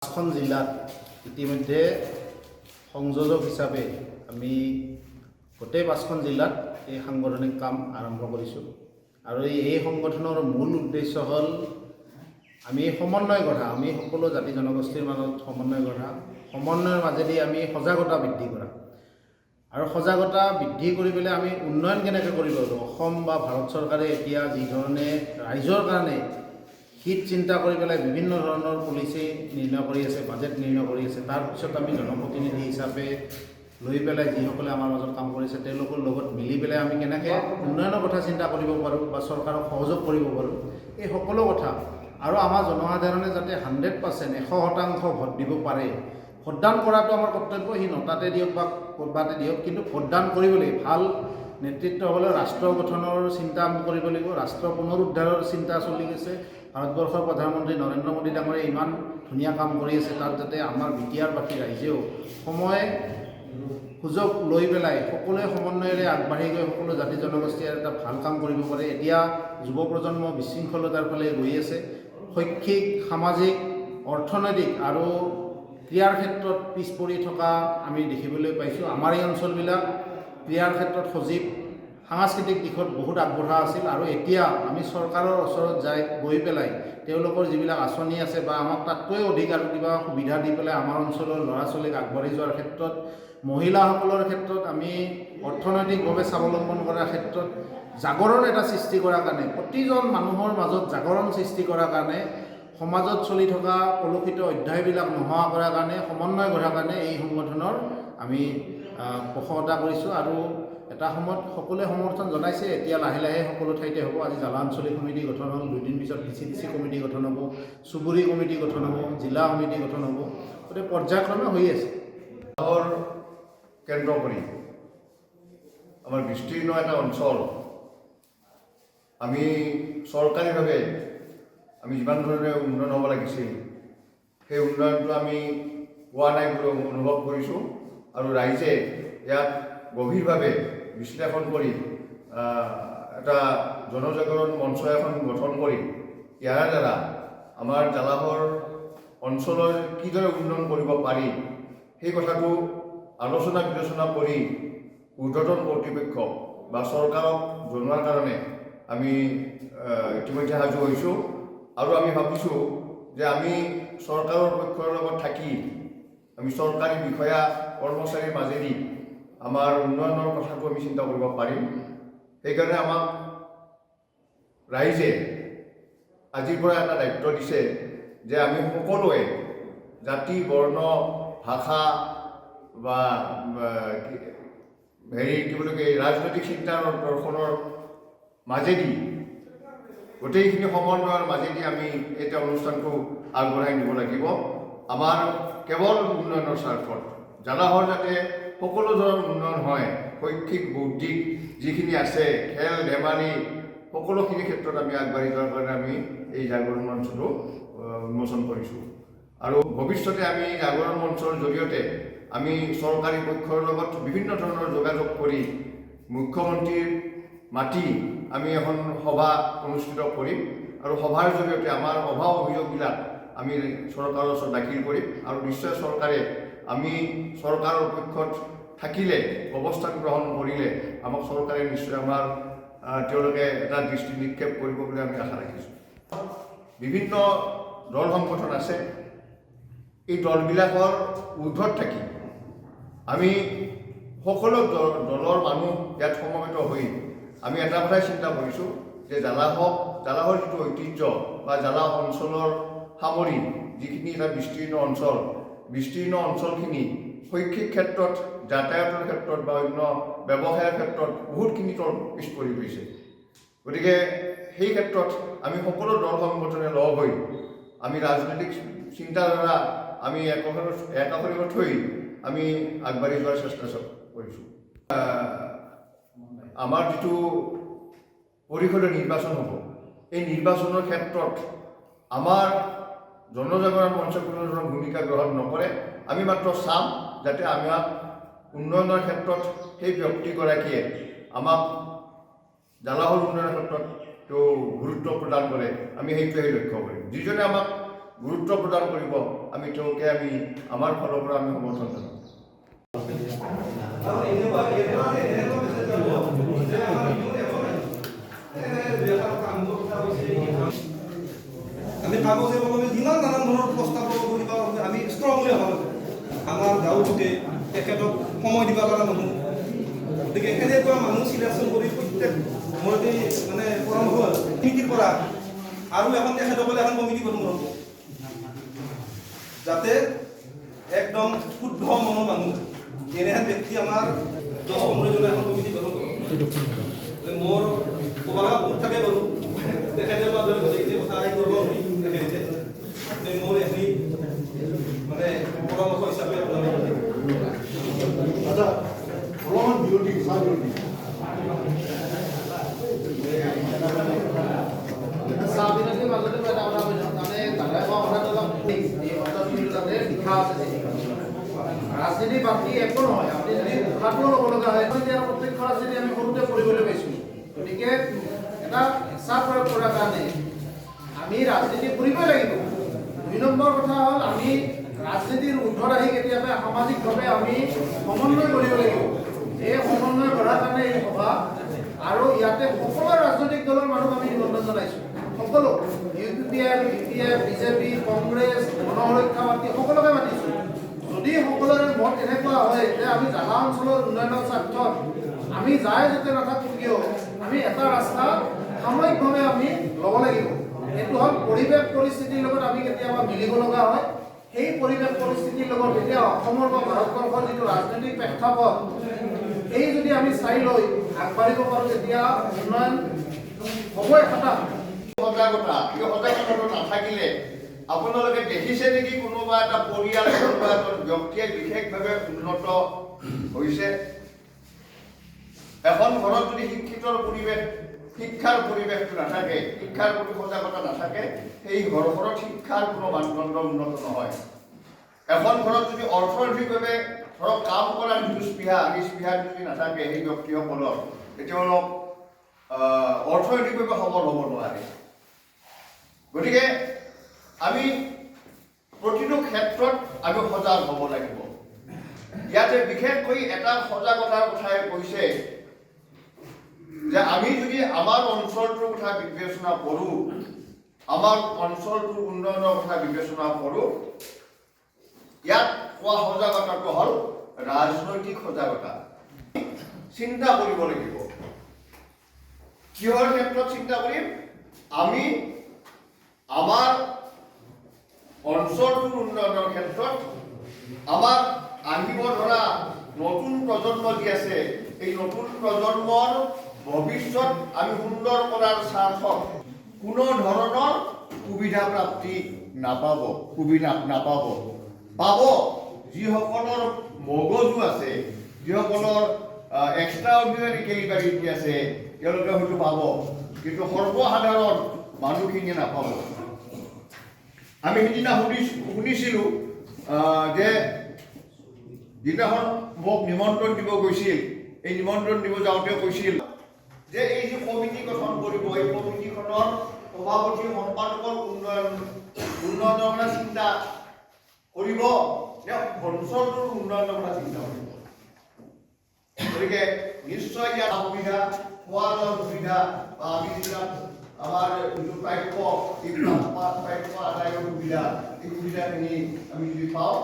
পাঁচখন জিলাত ইতিমধ্যে সংযোজক হিচাপে আমি গোটেই পাঁচখন জিলাত এই সাংগঠনিক কাম আৰম্ভ কৰিছোঁ আৰু এই সংগঠনৰ মূল উদ্দেশ্য হ'ল আমি সমন্বয় গঢ়া, আমি সকলো জাতি জনগোষ্ঠীৰ মাজত সমন্বয় গঢ়া, সমন্বয়ৰ মাজেদি আমি সজাগতা বৃদ্ধি কৰা আৰু সজাগতা বৃদ্ধি কৰি পেলাই আমি উন্নয়ন কেনেকৈ কৰিব পাৰোঁ। অসম বা ভাৰত চৰকাৰে এতিয়া যি ধৰণে ৰাইজৰ কাৰণে হিত চিন্তা কৰি পেলাই বিভিন্ন ধৰণৰ পলিচি নিৰ্ণয় কৰি আছে, বাজেট নিৰ্ণয় কৰি আছে, তাৰপিছত আমি জনপ্ৰতিনিধি হিচাপে লৈ পেলাই যিসকলে আমাৰ মাজত কাম কৰিছে তেওঁলোকৰ লগত মিলি পেলাই আমি কেনেকৈ উন্নয়নৰ কথা চিন্তা কৰিব পাৰোঁ বা চৰকাৰক সহযোগ কৰিব পাৰোঁ, এই সকলো কথা আৰু আমাৰ জনসাধাৰণে যাতে 100% ভোট দিব পাৰে। ভোটদান কৰাটো আমাৰ কৰ্তব্য, সি 9টাতে দিয়ক বা ক'ৰবাতে দিয়ক, কিন্তু ভোটদান কৰিবলৈ ভাল নেতৃত্ব হ'বলৈ ৰাষ্ট্ৰ গঠনৰ চিন্তা কৰিব লাগিব। ৰাষ্ট্ৰ পুনৰুদ্ধাৰৰ চিন্তা চলি গৈছে। ভাৰতবৰ্ষৰ প্ৰধানমন্ত্ৰী নৰেন্দ্ৰ মোদী ডাঙৰীয়ে ইমান ধুনীয়া কাম কৰি আছে, তাত যাতে আমাৰ বিটিআৰবাসী ৰাইজেও সময় সুযোগ লৈ পেলাই সকলোৱে সমন্বয়েৰে আগবাঢ়ি গৈ সকলো জাতি জনগোষ্ঠীয়ে এটা ভাল কাম কৰিব পাৰে। এতিয়া যুৱ প্ৰজন্ম বিশৃংখলতাৰ ফালে গৈ আছে। শৈক্ষিক, সামাজিক, অৰ্থনৈতিক আৰু ক্ৰীড়াৰ ক্ষেত্ৰত পিছ পৰি থকা আমি দেখিবলৈ পাইছোঁ। আমাৰ এই অঞ্চলবিলাক ক্ৰীড়াৰ ক্ষেত্ৰত সজীৱ, সাংস্কৃতিক দিশত বহুত আগবঢ়া আছিল আৰু এতিয়া আমি চৰকাৰৰ ওচৰত গৈ পেলাই তেওঁলোকৰ যিবিলাক আঁচনি আছে বা আমাক তাতকৈ অধিক আৰু কিবা সুবিধা দি পেলাই আমাৰ অঞ্চলৰ ল'ৰা ছোৱালীক আগবাঢ়ি যোৱাৰ ক্ষেত্ৰত, মহিলাসকলৰ ক্ষেত্ৰত আমি অৰ্থনৈতিকভাৱে স্বাৱলম্বন কৰাৰ ক্ষেত্ৰত জাগৰণ এটা সৃষ্টি কৰাৰ কাৰণে, প্ৰতিজন মানুহৰ মাজত জাগৰণ সৃষ্টি কৰাৰ কাৰণে, সমাজত চলি থকা কলুষিত অধ্যায়বিলাক নোহোৱা কৰাৰ কাৰণে, সমন্বয় গঢ়াৰ কাৰণে এই সংগঠনৰ আমি পোষকতা কৰিছোঁ আৰু এটা সময়ত সকলোৱে সমৰ্থন জনাইছে। এতিয়া লাহে লাহে সকলো ঠাইতে হ'ব। আজি জিলা আঞ্চলিক সমিতি গঠন হ'ল, 2 দিন পিছত VCDC কমিটি গঠন হ'ব, চুবুৰী কমিটি গঠন হ'ব, জিলা সমিতি গঠন হ'ব, গতিকে পৰ্যায়ক্ৰমে হৈ আছে। কেন্দ্ৰ কৰি আমাৰ বিস্তীৰ্ণ এটা অঞ্চল আমি চৰকাৰীভাৱে আমি যিমান ধৰণে উন্নয়ন হ'ব লাগিছিল সেই উন্নয়নটো আমি পোৱা নাই বুলি অনুভৱ কৰিছোঁ আৰু ৰাইজে ইয়াক গভীৰভাৱে বিশ্লেষণ কৰি এটা জনজাগৰণ মঞ্চ এখন গঠন কৰি ইয়াৰ দ্বাৰা আমাৰ জালাহৰ অঞ্চলৰ কিদৰে উন্নয়ন কৰিব পাৰি সেই কথাটো আলোচনা বিলোচনা কৰি ঊৰ্ধ্বতন কৰ্তৃপক্ষক বা চৰকাৰক জনোৱাৰ কাৰণে আমি ইতিমধ্যে সাজু হৈছোঁ আৰু আমি ভাবিছোঁ যে আমি চৰকাৰৰ পক্ষৰ লগত থাকি আমি চৰকাৰী বিষয়া কৰ্মচাৰীৰ মাজেদি আমাৰ উন্নয়নৰ কথাটো আমি চিন্তা কৰিব পাৰিম। সেইকাৰণে আমাক ৰাইজে আজিৰ পৰা এটা দায়িত্ব দিছে যে আমি সকলোৱে জাতি, বৰ্ণ, ভাষা বা কি বুলি কয় ৰাজনৈতিক চিন্তাৰ দৰ্শনৰ মাজেদি গোটেইখিনি সমন্বয়ৰ মাজেদি আমি এটা অনুষ্ঠানটো আগবঢ়াই নিব লাগিব। আমাৰ কেৱল উন্নয়নৰ স্বাৰ্থত জালাহৰ যাতে সকলো ধৰণৰ উন্নয়ন হয়, শৈক্ষিক, বৌদ্ধিক যিখিনি আছে, খেল ধেমালি সকলোখিনি ক্ষেত্ৰত আমি আগবাঢ়ি যোৱাৰ কাৰণে আমি এই জাগৰণ মঞ্চটো উন্মোচন কৰিছোঁ আৰু ভৱিষ্যতে আমি জাগৰণ মঞ্চৰ জৰিয়তে আমি চৰকাৰী পক্ষৰ লগত বিভিন্ন ধৰণৰ যোগাযোগ কৰি মুখ্যমন্ত্ৰীৰ মাতি আমি এখন সভা অনুষ্ঠিত কৰিম আৰু সভাৰ জৰিয়তে আমাৰ অভাৱ অভিযোগবিলাক আমি চৰকাৰৰ ওচৰত দাখিল কৰিম আৰু নিশ্চয় চৰকাৰে আমি চৰকাৰৰ পক্ষত থাকিলে, অৱস্থান গ্ৰহণ কৰিলে আমাক চৰকাৰে নিশ্চয় আমাৰ তেওঁলোকে এটা দৃষ্টি নিক্ষেপ কৰিব বুলি আমি আশা ৰাখিছোঁ। বিভিন্ন দল সংগঠন আছে, এই দলবিলাকৰ ঊৰ্ধত থাকি আমি সকলো দলৰ মানুহ ইয়াত সমবেত হৈ আমি এটা কথাই চিন্তা কৰিছোঁ যে জালাহৰ যিটো ঐতিহ্য বা জালাহ অঞ্চলৰ সামৰি যিখিনি এটা বিস্তীৰ্ণ অঞ্চলখিনি শৈক্ষিক ক্ষেত্ৰত, যাতায়াতৰ ক্ষেত্ৰত বা অন্য ব্যৱসায়ৰ ক্ষেত্ৰত বহুতখিনি পিছ পৰি গৈছে। গতিকে সেই ক্ষেত্ৰত আমি সকলো দল সংগঠনে লগ হৈ আমি ৰাজনৈতিক চিন্তাধাৰা আমি একাশৰীত থৈ আমি আগবাঢ়ি যোৱাৰ চেষ্টা কৰিছোঁ। আমাৰ যিটো পৰিষদীয় নিৰ্বাচন হ'ব, এই নিৰ্বাচনৰ ক্ষেত্ৰত আমাৰ জনজাগৰণ মঞ্চ কোনো ধৰণৰ ভূমিকা গ্ৰহণ নকৰে। আমি মাত্ৰ চাম যাতে আমাক উন্নয়নৰ ক্ষেত্ৰত সেই ব্যক্তিগৰাকীয়ে আমাক জালাহৰ উন্নয়নৰ ক্ষেত্ৰত তেওঁ গুৰুত্ব প্ৰদান কৰে, আমি সেইটোৱে লক্ষ্য কৰিম। যিজনে আমাক গুৰুত্ব প্ৰদান কৰিব আমি তেওঁকে আমাৰ ফালৰ পৰা আমি সমৰ্থন জনাম। আমি কাগজে কলমে যিমান নানান ধৰণৰ প্ৰস্তাৱ কৰিব আমি ষ্ট্ৰংলি হ'ব লাগে। আমাৰ গাঁৱতে তেখেতক সময় দিব পৰা মানুহ, গতিকে এনেকুৱা মানুহ চিলেকশ্যন কৰি প্ৰত্যেক মোৰ মানে পৰামৰ্শ কমিটিৰ পৰা আৰু এখন তেখেতসকলে এখন কমিটি গঠন কৰিব, যাতে একদম শুদ্ধ মনৰ মানুহ এনেহেন ব্যক্তি আমাৰ 10-15 জনে এখন কমিটি গঠন কৰিব। মোৰ ক'বলৈ বহুত থাকে বাৰু, তেখেতে গোটেইখিনি কথা কৰিব মোৰ এইখিনি মানে পৰামৰ্শ হিচাপে আচ্ছা অলপমান বিৰতি চাবিনাটিৰ মাজতে মই এটা কথা কৈছোঁ, তাৰমানে দাদাই কোৱা কথাটো অলপ এই অন্তৰ্ভুক্ত তাতে লিখা আছে যে ৰাজনীতি বাকী একো নহয়, আপুনি যদি উশাহটোও ল'ব লগা হয় তেতিয়া প্ৰত্যক্ষ ৰাজনীতি আমি সৰুতে পঢ়িবলৈ পাইছোঁ। গতিকে এটা হিচাপ প্ৰয়োগ কৰাৰ কাৰণে আমি ৰাজনীতি কৰিবই লাগিব। 2 নম্বৰ কথা হ'ল আমি ৰাজনীতিৰ ঊৰ্ধত আহি কেতিয়াবা সামাজিকভাৱে আমি সমন্বয় কৰিব লাগিব। এই সমন্বয় কৰাৰ কাৰণে এই সভা আৰু ইয়াতে সকলো ৰাজনৈতিক দলৰ মানুহ আমি নিমন্ত্ৰণ জনাইছোঁ। সকলো UPPL, BPF, BJP, Congress, Ganasuraksha party সকলোকে মাতিছোঁ। যদি সকলোৰে মত এনেকুৱা হয় যে আমি জাগা অঞ্চলৰ উন্নয়নৰ স্বাৰ্থত আমি যাই যাতে নাথাকোঁ কিয় আমি এটা ৰাস্তা সাময়িকভাৱে আমি ল'ব লাগিব। সেইটো হ'ল পৰিৱেশ পৰিস্থিতিৰ লগত আমি কেতিয়াবা মিলিব লগা হয়। সেই পৰিৱেশ পৰিস্থিতিৰ লগত এতিয়া অসমৰ বা ভাৰতবৰ্ষৰ যিটো ৰাজনৈতিক প্ৰেক্ষাপট এই যদি আমি চাই লৈ আগবাঢ়িব পাৰোঁ তেতিয়া উন্নয়ন হ'বই খাটা। সজাগতা, এই সজাগতাটো নাথাকিলে আপোনালোকে দেখিছে নেকি কোনোবা এটা পৰিয়াল কোনোবা এজন ব্যক্তিয়ে বিশেষভাৱে উন্নত হৈছে? এখন ঘৰত যদি শিক্ষাৰ পৰিৱেশটো নাথাকে, শিক্ষাৰ প্ৰতি সজাগতা নাথাকে, সেই ঘৰখনত শিক্ষাৰ কোনো মানদণ্ড উন্নত নহয়। এখন ঘৰত যদি অৰ্থনৈতিকভাৱে ধৰক কাম কৰাৰ যিটো স্পৃহা, সেই স্পৃহা যদি নাথাকে সেই ব্যক্তিসকলৰ, তেওঁলোক অৰ্থনৈতিকভাৱে সবল হ'ব নোৱাৰে। গতিকে আমি প্ৰতিটো ক্ষেত্ৰত আমি সজাগ হ'ব লাগিব। ইয়াতে বিশেষকৈ এটা সজাগতাৰ কথাই কৈছে যে আমি যদি আমাৰ অঞ্চলটোৰ কথা বিবেচনা কৰোঁ, আমাৰ অঞ্চলটোৰ উন্নয়নৰ কথা বিবেচনা কৰোঁ, ইয়াত কোৱা সজাগতাটো হ'ল ৰাজনৈতিক সজাগতা। চিন্তা কৰিব লাগিব। কিহৰ ক্ষেত্ৰত চিন্তা কৰিম? আমি আমাৰ অঞ্চলটোৰ উন্নয়নৰ ক্ষেত্ৰত আমাৰ আহিব ধৰা নতুন প্ৰজন্ম যি আছে, এই নতুন প্ৰজন্মৰ ভৱিষ্যত আমি সুন্দৰ কৰাৰ স্বাৰ্থত কোনো ধৰণৰ সুবিধা প্ৰাপ্তি নাপাব। পাব যিসকলৰ মগজু আছে, যিসকলৰ এক্সট্ৰা অৰ্ডিনাৰী কেলিবাৰিটি আছে, তেওঁলোকে হয়তো পাব, কিন্তু সৰ্বসাধাৰণ মানুহখিনিয়ে নাপাব। আমি সিদিনা শুনিছিলোঁ যে যিদিনাখন মোক নিমন্ত্ৰণ দিব গৈছিল, এই নিমন্ত্ৰণ দিব যাওঁতে কৈছিল যে এই যে কমিটি গঠন কৰিব, এই কমিটিখনৰ সভাপতি সম্পাদকৰ উন্নয়নৰ কথা চিন্তা কৰিব নে অঞ্চলটোৰ উন্নয়নৰ কথা চিন্তা কৰিব? গতিকে নিশ্চয় ইয়াত সুবিধা, খোৱা লোৱাৰ সুবিধা বা আমি যিবিলাক আমাৰ যিটো প্ৰাপ্য আদায়ৰ সুবিধা, এই সুবিধাখিনি আমি যদি পাওঁ